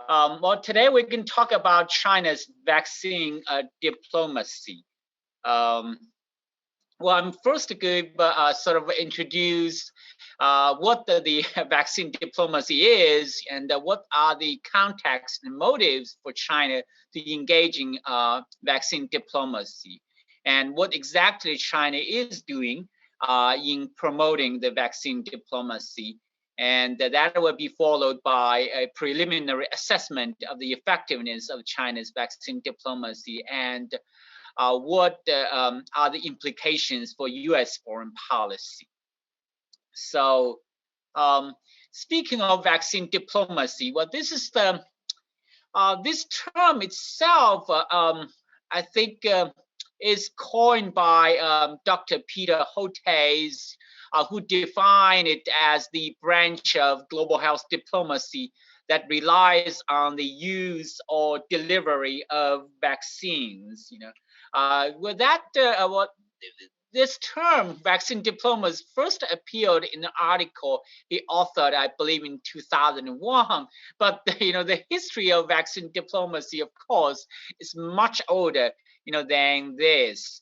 Well, today we can talk about China's vaccine diplomacy. Um, well, I'm first going to sort of introduce what the vaccine diplomacy is and what are the context and motives for China to engage in vaccine diplomacy, and what exactly China is doing in promoting the vaccine diplomacy. And that will be followed by a preliminary assessment of the effectiveness of China's vaccine diplomacy and what are the implications for U.S. foreign policy. So, speaking of vaccine diplomacy, well, this is the this term itself. I think is coined by Dr. Peter Hotez, who defined it as the branch of global health diplomacy that relies on the use or delivery of vaccines. With that, what this term, vaccine diplomacy, first appeared in an article he authored, I believe, in 2001. But the history of vaccine diplomacy, of course, is much older, than this.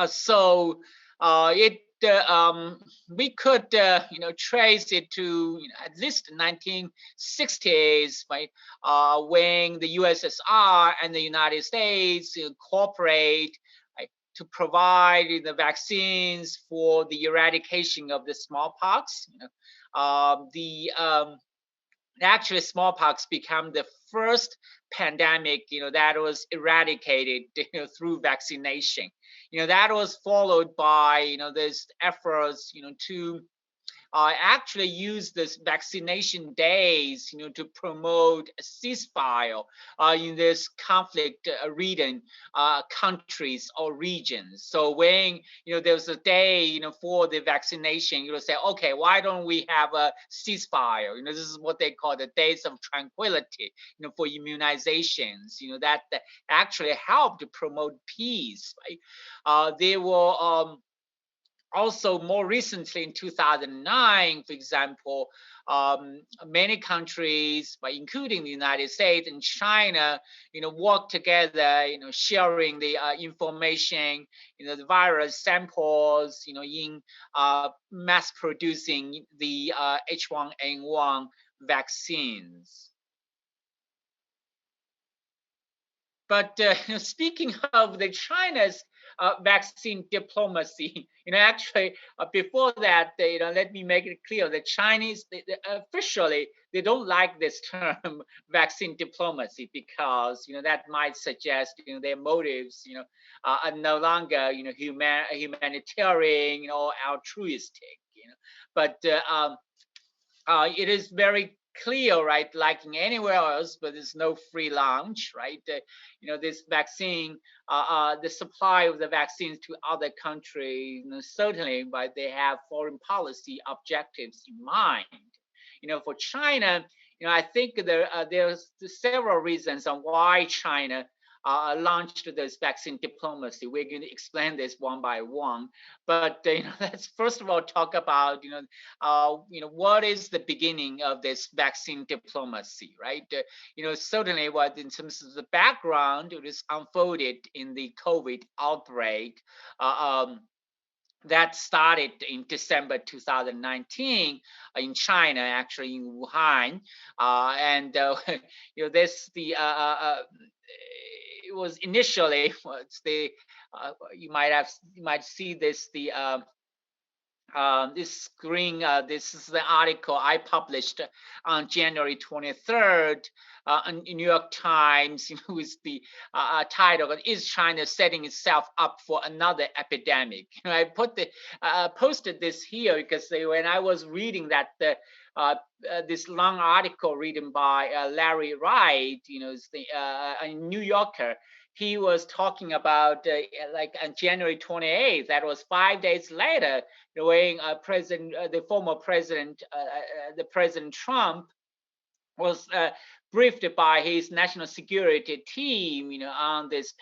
So it we could trace it to at least the 1960s, right, when the USSR and the United States cooperate, right, to provide the vaccines for the eradication of the smallpox. Actually, smallpox became the first pandemic that was eradicated through vaccination. That was followed by these efforts to actually use this vaccination days to promote a ceasefire in this conflict ridden countries or regions. So when there's a day for the vaccination, say, okay, why don't we have a ceasefire? This is what they call the days of tranquility for immunizations. That actually helped to promote peace, right? They were also, more recently in 2009, for example, many countries, including the United States and China, work together, sharing the information, the virus samples, in mass producing the H1N1 vaccines. But speaking of the China's vaccine diplomacy, actually before that, let me make it clear: the Chinese officially they don't like this term vaccine diplomacy because that might suggest their motives are no longer humanitarian or altruistic. But it is very clear, right? Like in anywhere else, but there's no free lunch, right? This vaccine, the supply of the vaccines to other countries, certainly, but they have foreign policy objectives in mind. For China, I think there's several reasons on why China launched this vaccine diplomacy. We're going to explain this one by one, but let's first of all talk about what is the beginning of this vaccine diplomacy, right? Certainly, what in terms of the background, it is unfolded in the COVID outbreak. That started in December 2019 in China, actually in Wuhan, and this it was initially you might see this this screen. This is the article I published on January 23rd in New York Times, with the title "Is China Setting Itself Up for Another Epidemic?" I posted this here because when I was reading that this long article written by Larry Wright, a New Yorker. He was talking about like on January 28th. That was 5 days later, when the former president, the President Trump, was briefed by his national security team, on this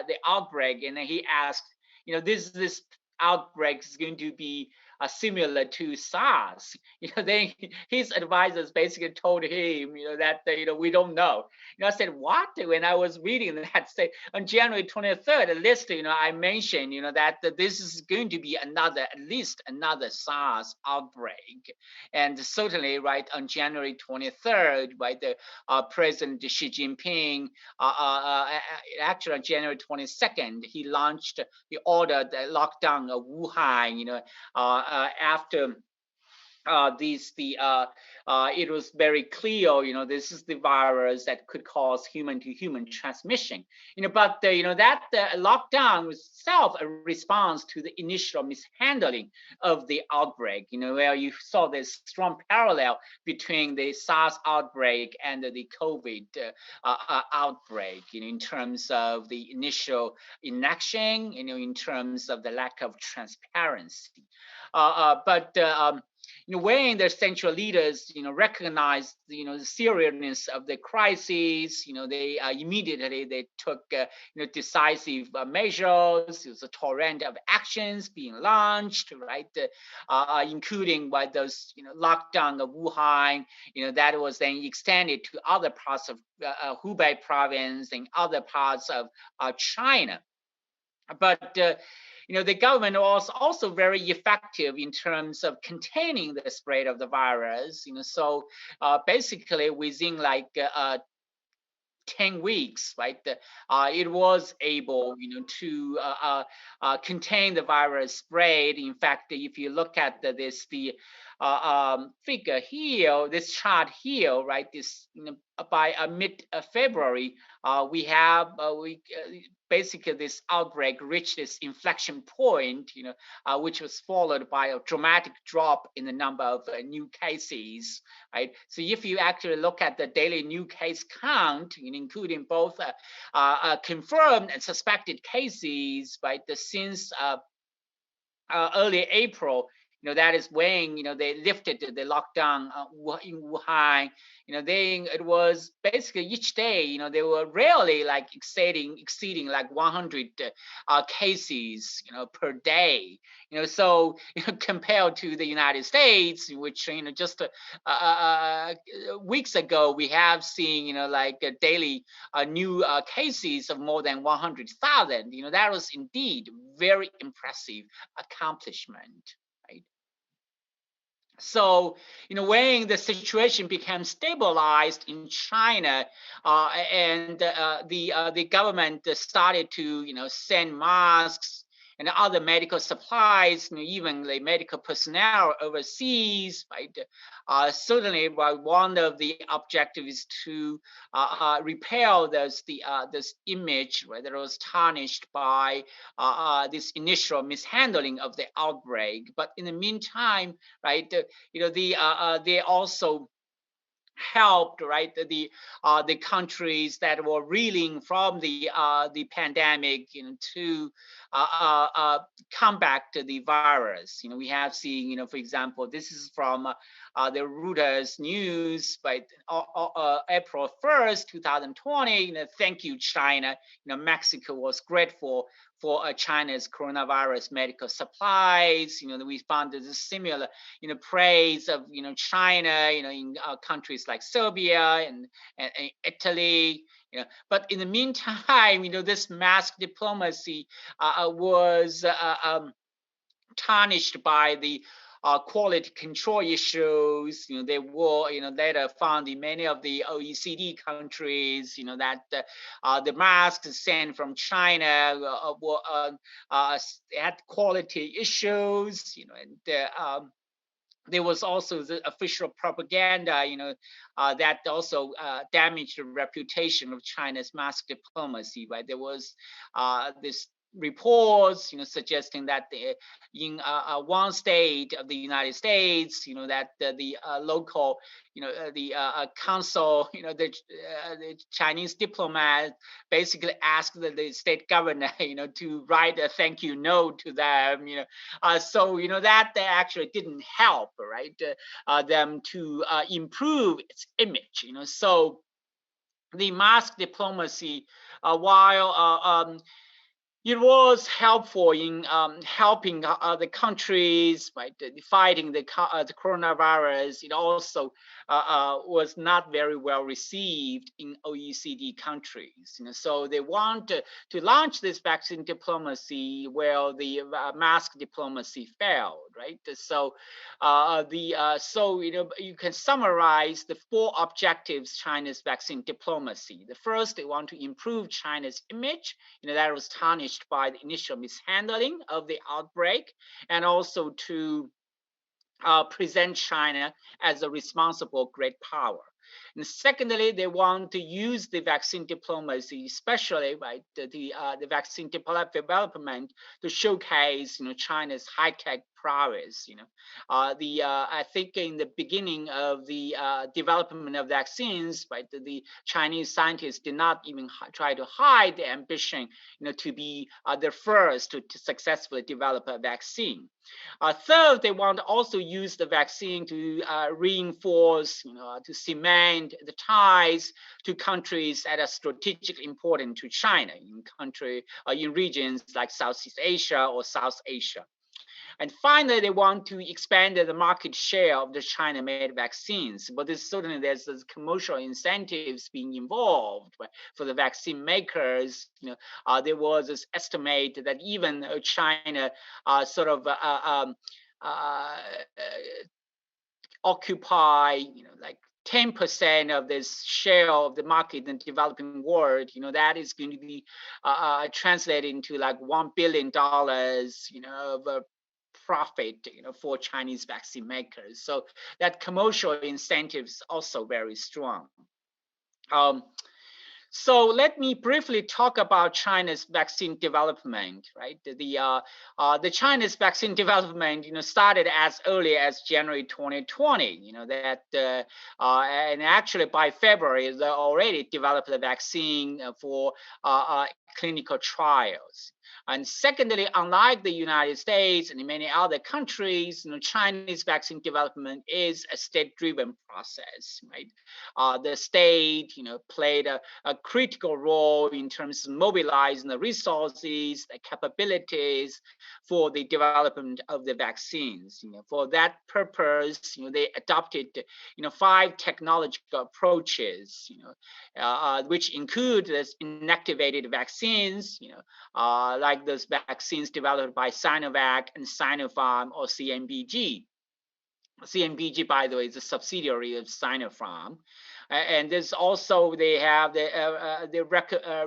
the outbreak, and he asked, this outbreak is going to be similar to SARS. Then his advisors basically told him, that we don't know. I said, what? When I was reading that, say on January 23rd list, I mentioned, that this is going to be at least another SARS outbreak, and certainly, right, on January 23rd, right, the President Xi Jinping, actually on January 22nd, he launched the order, the lockdown of Wuhan, after it was very clear, this is the virus that could cause human-to-human transmission. But that lockdown was itself a response to the initial mishandling of the outbreak. Where you saw this strong parallel between the SARS outbreak and the COVID outbreak. In terms of the initial inaction, in terms of the lack of transparency. But when the central leaders, recognized, the seriousness of the crisis, they immediately they took, decisive measures. There's a torrent of actions being launched, right, including by those, lockdown of Wuhan, that was then extended to other parts of Hubei province and other parts of China. But the government was also very effective in terms of containing the spread of the virus. So basically within like 10 weeks, right? It was able, to contain the virus spread. In fact, if you look at the figure here, this chart here, right? This by mid-February, we basically this outbreak reached this inflection point, which was followed by a dramatic drop in the number of new cases, right? So if you actually look at the daily new case count, including both confirmed and suspected cases, right, since early April, that is when they lifted the lockdown in Wuhan. Then it was basically each day, they were rarely like exceeding like 100 cases, per day. So compared to the United States, which just weeks ago we have seen like daily new cases of more than 100,000. That was indeed very impressive accomplishment. So, when the situation became stabilized in China, and the government started to, send masks and other medical supplies, even the medical personnel overseas, right? Certainly, one of the objectives is to repel this image, right, that was tarnished by this initial mishandling of the outbreak. But in the meantime, right, they also helped, right, the countries that were reeling from the pandemic, to combat the virus. We have seen, for example, this is from the Reuters news by April 1st, 2020. Thank you, China. Mexico was grateful for China's coronavirus medical supplies. We found this similar, praise of, China, in countries like Serbia and Italy. But in the meantime, this mask diplomacy was tarnished by the quality control issues. They were, later found in many of the OECD countries, that the masks sent from China had quality issues, and there was also the official propaganda, that also damaged the reputation of China's mask diplomacy. Right, there was this reports, suggesting that in one state of the United States, that the local, the council, the Chinese diplomat basically asked the state governor, to write a thank you note to them, so that actually didn't help, right, them to improve its image, So the mask diplomacy, while it was helpful in helping other countries by fighting the coronavirus. It also was not very well received in OECD countries. So they want to launch this vaccine diplomacy where the mask diplomacy failed, right? So you can summarize the four objectives China's vaccine diplomacy. The first, they want to improve China's image, that was tarnished by the initial mishandling of the outbreak, and also to present China as a responsible great power. And secondly, they want to use the vaccine diplomacy, especially the vaccine development, to showcase China's high-tech prowess. I think in the beginning of the development of vaccines, the Chinese scientists did not even try to hide the ambition, to be the first to successfully develop a vaccine. Third, they want to also use the vaccine to reinforce, to cement the ties to countries that are strategically important to China in regions like Southeast Asia or South Asia. And finally, they want to expand the market share of the China-made vaccines. But certainly there's commercial incentives being involved for the vaccine makers. There was this estimate that even China occupy, like 10% of this share of the market in the developing world, that is going to be translated into like $1 billion, of profit, for Chinese vaccine makers. So that commercial incentives also very strong. So let me briefly talk about China's vaccine development, right? The China's vaccine development, started as early as January 2020. And actually by February they already developed the vaccine for clinical trials. And secondly, unlike the United States and many other countries, Chinese vaccine development is a state-driven process, right? The state, played a critical role in terms of mobilizing the resources, the capabilities for the development of the vaccines. For that purpose, they adopted, 5 technological approaches, which include this inactivated vaccines, like those vaccines developed by Sinovac and Sinopharm or CNBG. CNBG, by the way, is a subsidiary of Sinopharm. And there's also, they have the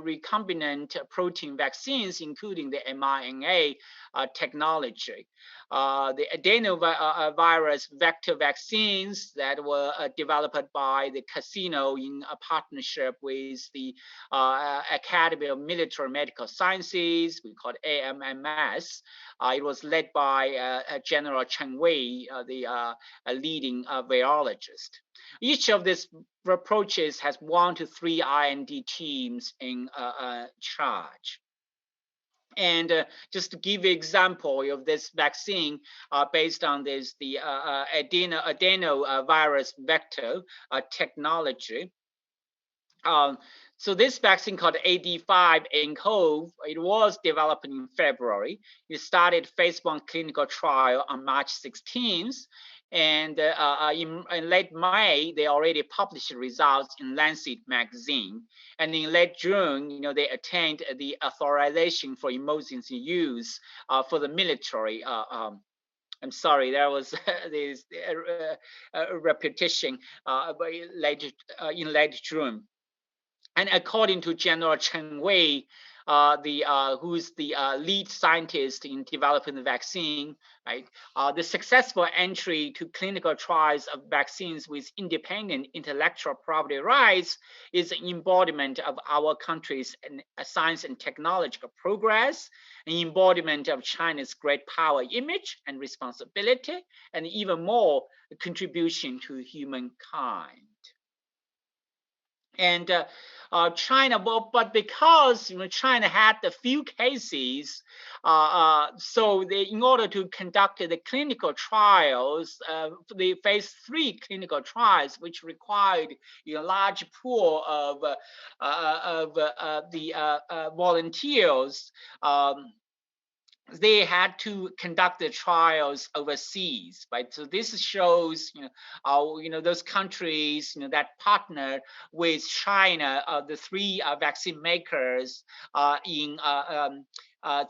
recombinant protein vaccines, including the mRNA technology. The adenovirus vector vaccines that were developed by the Casino in a partnership with the Academy of Military Medical Sciences, we call it AMMS. It was led by General Chen Wei, the leading virologist. Each of these approaches has 1 to 3 R&D teams in charge. And just to give you an example of this vaccine based on this, the adenovirus vector technology. So this vaccine called AD5-nCoV, it was developed in February. It started phase 1 clinical trial on March 16th. And in late May, they already published results in Lancet magazine. And in late June, they attained the authorization for emergency use for the military. I'm sorry, there was this repetition in late June. And according to General Chen Wei, who's the lead scientist in developing the vaccine, right? The successful entry to clinical trials of vaccines with independent intellectual property rights is an embodiment of our country's science and technological progress, an embodiment of China's great power image and responsibility, and even more, a contribution to humankind. And China, but because China had a few cases, so in order to conduct the clinical trials, the phase 3 clinical trials, which required large pool of the volunteers. They had to conduct the trials overseas, right? So this shows, those countries, that partner with China, the three vaccine makers in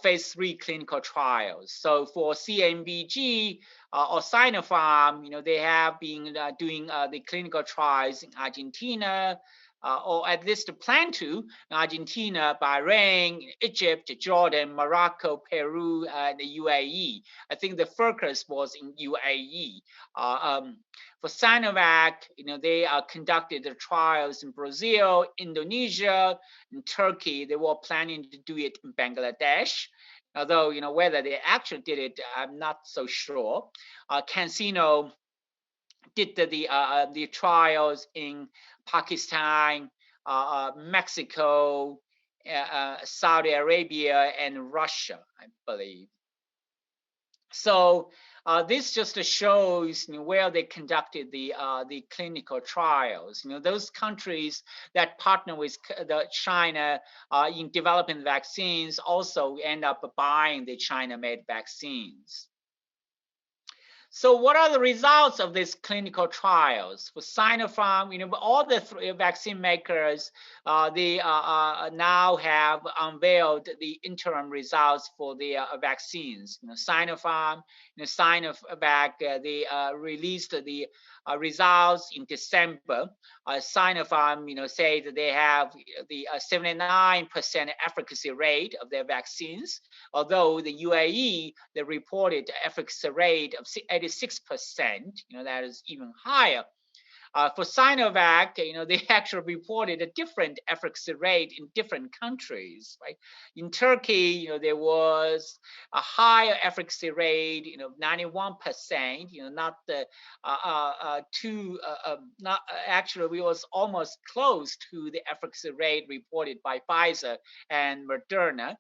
phase 3 clinical trials. So for CMBG or Sinopharm, they have been doing the clinical trials in Argentina, or at least plan to, Argentina, Bahrain, Egypt, Jordan, Morocco, Peru, and the UAE. I think the focus was in UAE. For Sinovac, they conducted the trials in Brazil, Indonesia, and Turkey. They were planning to do it in Bangladesh. Although, whether they actually did it, I'm not so sure. CanSino did the trials in Pakistan, Mexico, Saudi Arabia, and Russia, I believe. So this just shows where they conducted the clinical trials. Those countries that partner with China in developing vaccines also end up buying the China-made vaccines. So what are the results of these clinical trials? For Sinopharm, all the three vaccine makers, they now have unveiled the interim results for their vaccines. Sinopharm, Sinovac, they released the results in December. Sinopharm, say that they have the 79% efficacy rate of their vaccines, although the UAE, they reported efficacy rate of 86%, that is even higher. For Sinovac, they actually reported a different efficacy rate in different countries, right? In Turkey, there was a higher efficacy rate, 91%, not the not actually, it was almost close to the efficacy rate reported by Pfizer and Moderna.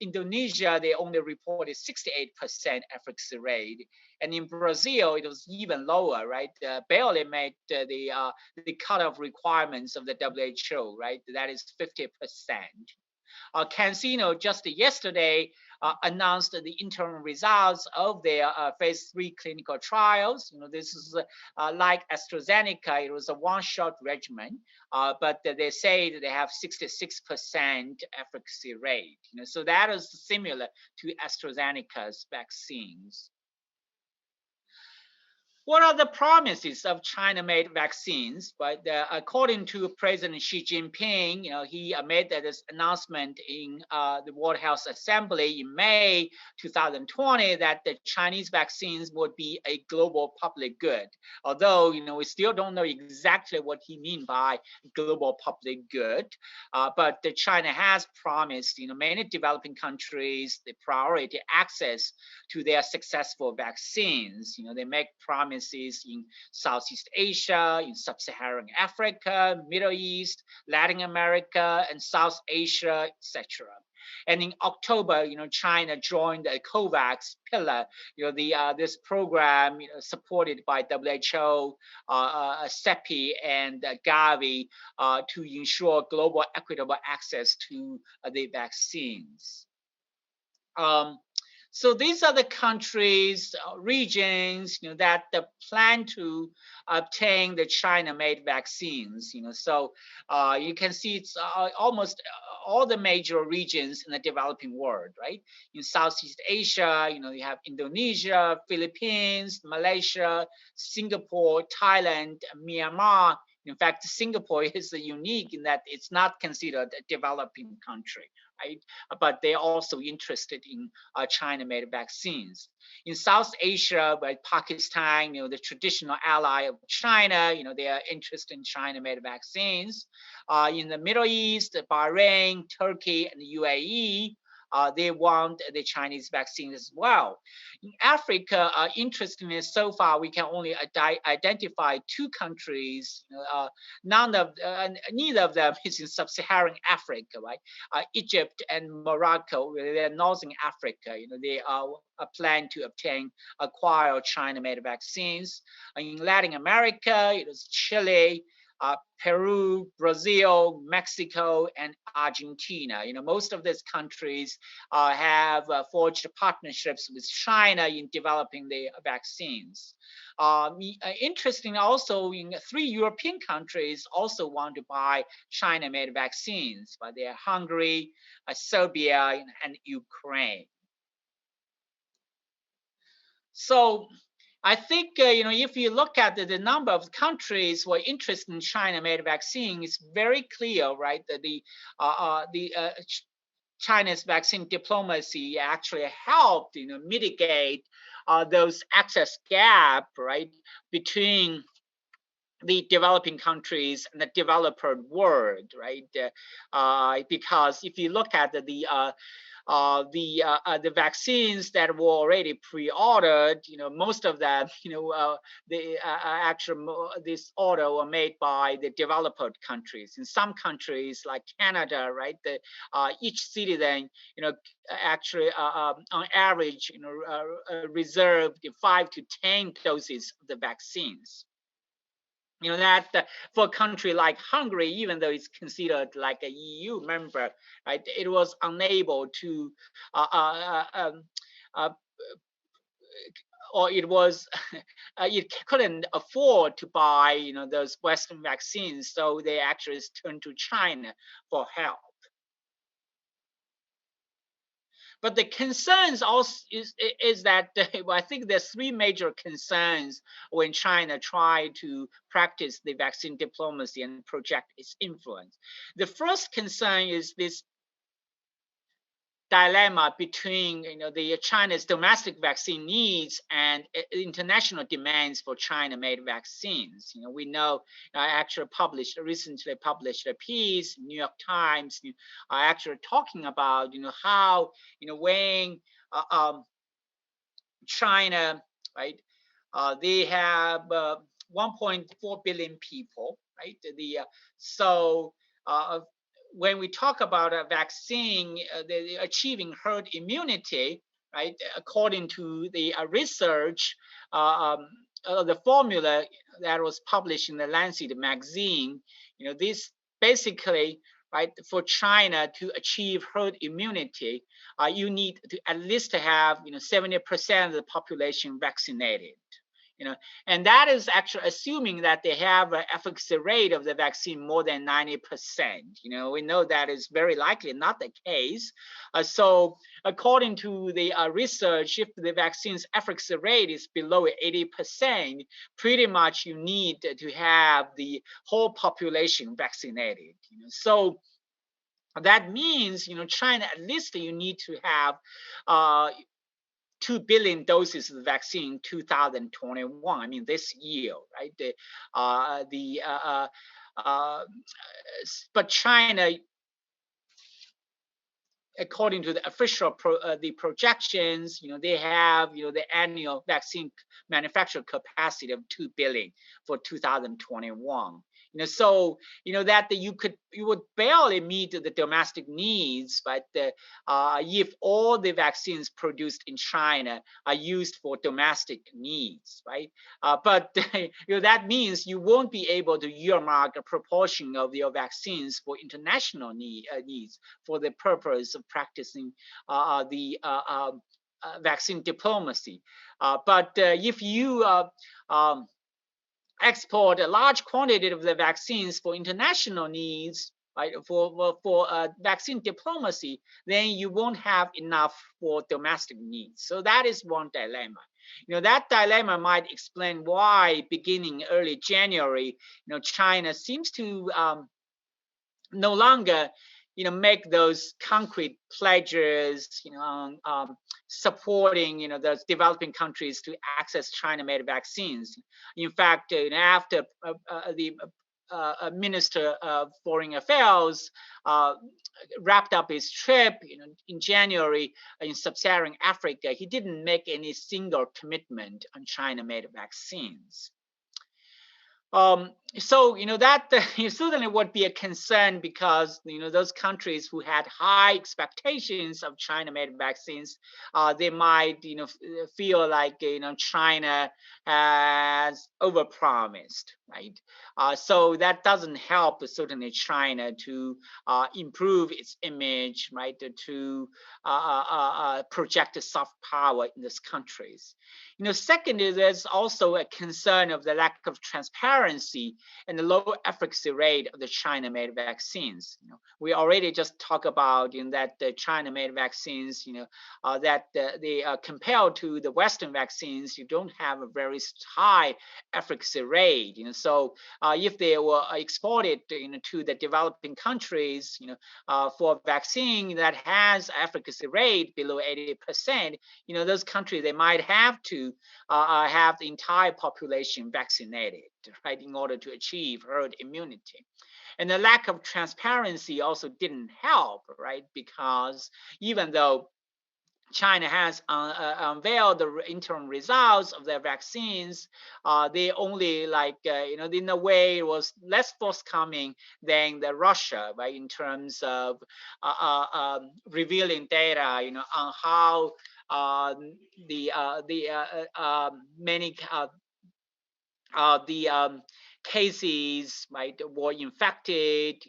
Indonesia, they only reported 68% efficacy rate. And in Brazil, it was even lower, right? Barely met the cutoff requirements of the WHO, right? That is 50%. CanSino just yesterday announced the interim results of their phase 3 clinical trials. This is like AstraZeneca. It was a one-shot regimen, but they say that they have 66% efficacy rate. So that is similar to AstraZeneca's vaccines. What are the promises of China-made vaccines? But according to President Xi Jinping, he made this announcement in the World Health Assembly in May 2020 that the Chinese vaccines would be a global public good. Although, we still don't know exactly what he means by global public good. But China has promised, many developing countries the priority access to their successful vaccines. They make promises in Southeast Asia, in Sub-Saharan Africa, Middle East, Latin America, and South Asia, etc. And in October, China joined the COVAX pillar, this program supported by WHO, CEPI, and Gavi to ensure global equitable access to the vaccines. So these are the countries, regions, that plan to obtain the China-made vaccines. So you can see it's almost all the major regions in the developing world, right? In Southeast Asia, you have Indonesia, Philippines, Malaysia, Singapore, Thailand, Myanmar. In fact, Singapore is unique in that it's not considered a developing country, right? But they're also interested in China-made vaccines. In South Asia, like Pakistan, the traditional ally of China, they are interested in China-made vaccines. In the Middle East, Bahrain, Turkey, and the UAE, they want the Chinese vaccine as well. In Africa, interestingly, so far we can only identify 2 countries. Neither of them is in sub-Saharan Africa, right? Egypt and Morocco, they're Northern Africa. They are plan to acquire China-made vaccines. In Latin America, it was Chile, Peru, Brazil, Mexico, and Argentina. Most of these countries have forged partnerships with China in developing the vaccines. Interesting also, in 3 European countries also want to buy China-made vaccines, but they are Hungary, Serbia, and Ukraine. So I think if you look at the number of countries who are interested in China-made vaccine, it's very clear, right? That China's vaccine diplomacy actually helped mitigate those access gap, right, between the developing countries and the developer world, right? Because if you look at the vaccines that were already pre-ordered, most of them, this order were made by the developed countries. In some countries like Canada, right, each citizen, actually on average, reserved 5 to 10 doses of the vaccines. That for a country like Hungary, even though it's considered like a EU member, right, it was unable to, or it was, it couldn't afford to buy, those Western vaccines, so they actually turned to China for help. But the concerns also is that I think there's 3 major concerns when China tried to practice the vaccine diplomacy and project its influence. The first concern is this dilemma between the China's domestic vaccine needs and international demands for China-made vaccines. We know I actually recently published a piece, New York Times, are actually talking about how when China, right, they have 1.4 billion people, right? When we talk about a vaccine, achieving herd immunity, right, according to the research, the formula that was published in the Lancet magazine, this basically, right, for China to achieve herd immunity, you need to at least have 70% of the population vaccinated. And that is actually assuming that they have an efficacy rate of the vaccine more than 90%. We know that is very likely not the case. So according to the research, if the vaccine's efficacy rate is below 80%, pretty much you need to have the whole population vaccinated. So that means, China, at least you need to have 2 billion doses of the vaccine in 2021. I mean, this year, right? But China, according to the official the projections, they have the annual vaccine manufacture capacity of 2 billion for 2021. So that you would barely meet the domestic needs, but if all the vaccines produced in China are used for domestic needs, right? But that means you won't be able to earmark a proportion of your vaccines for international needs for the purpose of practicing the vaccine diplomacy. But if you export a large quantity of the vaccines for international needs, right, for vaccine diplomacy, then you won't have enough for domestic needs. So that is one dilemma. That dilemma might explain why, beginning early January, China seems to no longer make those concrete pledges, supporting, those developing countries to access China-made vaccines. In fact, after the Minister of Foreign Affairs wrapped up his trip, in January in sub-Saharan Africa, he didn't make any single commitment on China-made vaccines. So that certainly would be a concern, because those countries who had high expectations of China-made vaccines, they might feel like China has overpromised, right? So that doesn't help certainly China to improve its image, right? To project a soft power in these countries. Second is there's also a concern of the lack of transparency and the low efficacy rate of the China-made vaccines. We already just talked about that the China-made vaccines, that they are compared to the Western vaccines, you don't have a very high efficacy rate. So if they were exported to the developing countries, for a vaccine that has efficacy rate below 80%, those countries, they might have to have the entire population vaccinated, right, in order to achieve herd immunity. And the lack of transparency also didn't help, right, because even though China has unveiled the interim results of their vaccines, they only in a way it was less forthcoming than the Russia, right, in terms of revealing data, on how many cases, right, were infected,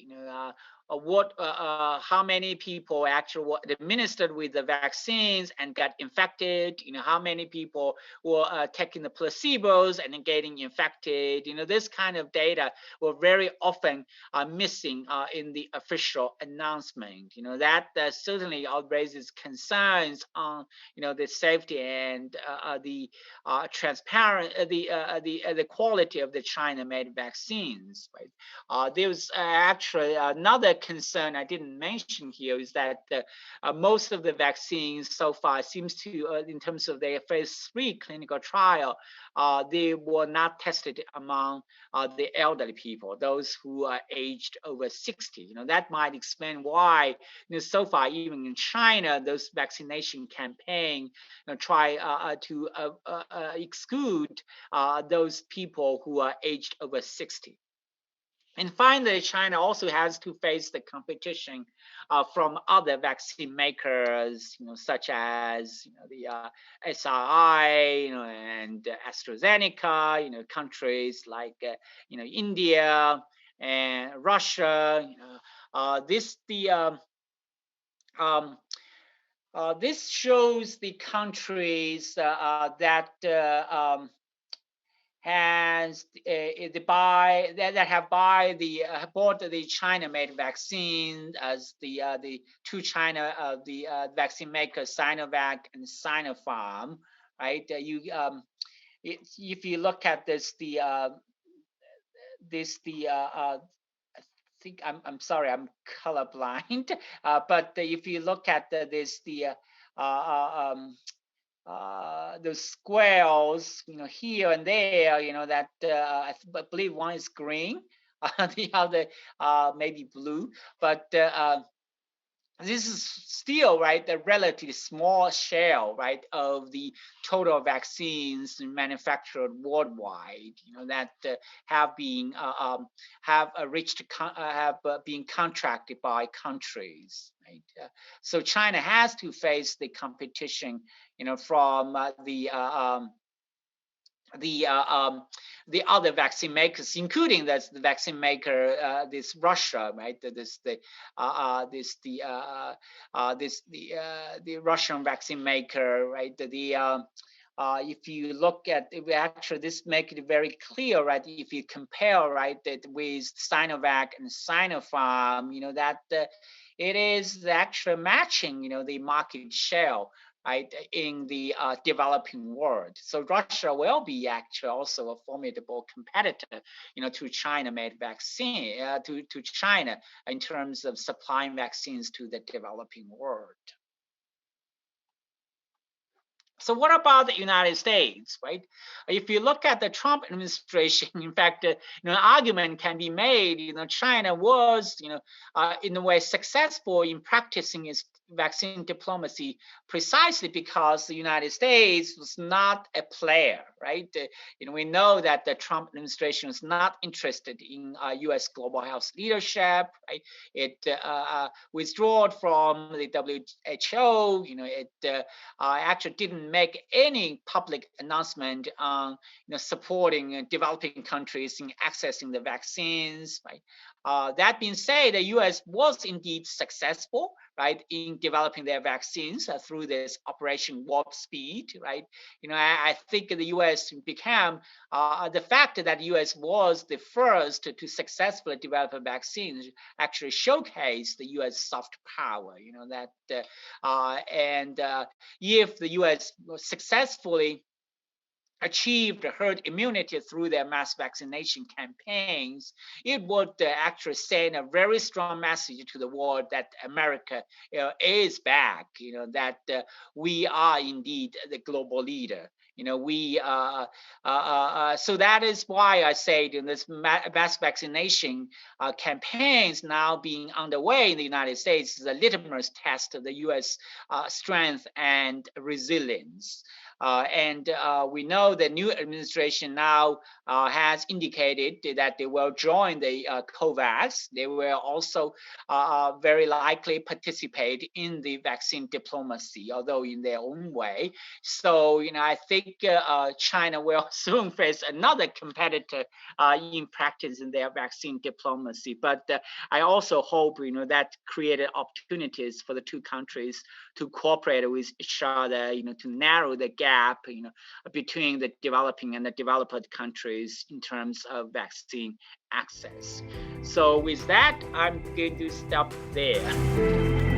how many people actually were administered with the vaccines and got infected, how many people were taking the placebos and then getting infected. This kind of data were very often missing in the official announcement. That certainly raises concerns on the safety and the the quality of the China-made vaccines. Right? There's actually another concern I didn't mention here, is that most of the vaccines so far seems to, in terms of their phase 3 clinical trial, they were not tested among the elderly people, those who are aged over 60. That might explain why so far, even in China, those vaccination campaign try to exclude those people who are aged over 60. And finally, China also has to face the competition from other vaccine makers, such as the SRI, and AstraZeneca, countries like India and Russia. This shows the countries that has have bought the China-made vaccine, as the two China vaccine makers, Sinovac and Sinopharm, right? If you look at this, I think I'm sorry, I'm colorblind, but if you look at those squares, here and there, that I believe one is green, the other maybe blue, but this is still, right, a relatively small share, right, of the total vaccines manufactured worldwide, that have been been contracted by countries, right? So China has to face the competition, from the other vaccine makers, including the vaccine maker, this Russia, right? The Russian vaccine maker, right? If you look at actually, this make it very clear, right? If you compare, right, that with Sinovac and Sinopharm, that it is actually matching, the market share, right, in the developing world. So Russia will be actually also a formidable competitor, to China-made vaccine, to China, in terms of supplying vaccines to the developing world. So what about the United States, right? If you look at the Trump administration, in fact, an argument can be made. China was, in a way, successful in practicing its vaccine diplomacy precisely because the United States was not a player, right? We know that the Trump administration is not interested in U.S. global health leadership, right? It withdrew from the WHO. It actually didn't make any public announcement on supporting developing countries in accessing the vaccines. Right. That being said, the U.S. was indeed successful, right, in developing their vaccines through this Operation Warp Speed. Right. I think the U.S. became the fact that the U.S. was the first to successfully develop a vaccine actually showcased the U.S. soft power. And if the U.S. successfully achieved herd immunity through their mass vaccination campaigns, it would actually send a very strong message to the world that America is back, that we are indeed the global leader. So that is why I say this mass vaccination campaigns now being underway in the United States is a litmus test of the U.S. Strength and resilience. And we know the new administration now has indicated that they will join the COVAX. They will also very likely participate in the vaccine diplomacy, although in their own way. So, I think China will soon face another competitor in practicing their vaccine diplomacy. But I also hope, that created opportunities for the two countries to cooperate with each other, to narrow the gap, between the developing and the developed countries in terms of vaccine access. So with that, I'm going to stop there.